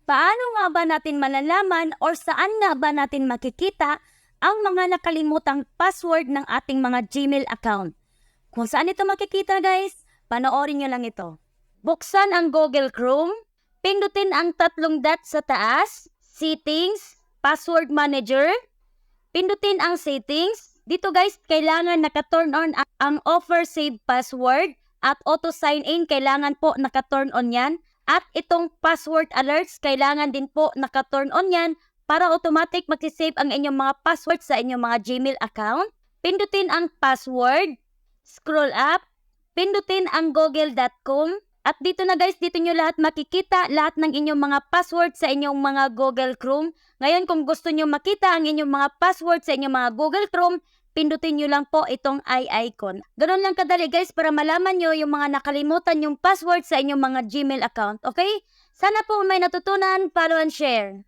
Paano nga ba natin malalaman or saan nga ba natin makikita ang mga nakalimutang password ng ating mga Gmail account? Kung saan ito makikita guys, panoorin nyo lang ito. Buksan ang Google Chrome, pindutin ang tatlong dot sa taas, Settings, Password Manager, pindutin ang Settings. Dito guys, kailangan naka-turn on ang Offer Save Password at Auto Sign In, kailangan po naka-turn on yan. At itong password alerts, kailangan din po naka-turn on yan para automatic mag-save ang inyong mga password sa inyong mga Gmail account. Pindutin ang password, scroll up, pindutin ang google.com. At dito na guys, dito nyo lahat makikita lahat ng inyong mga password sa inyong mga Google Chrome. Ngayon kung gusto nyo makita ang inyong mga password sa inyong mga Google Chrome, pindutin nyo lang po itong icon. Ganun lang kadali guys para malaman nyo yung mga nakalimutan yung password sa inyong mga Gmail account. Okay? Sana po may natutunan, follow and share.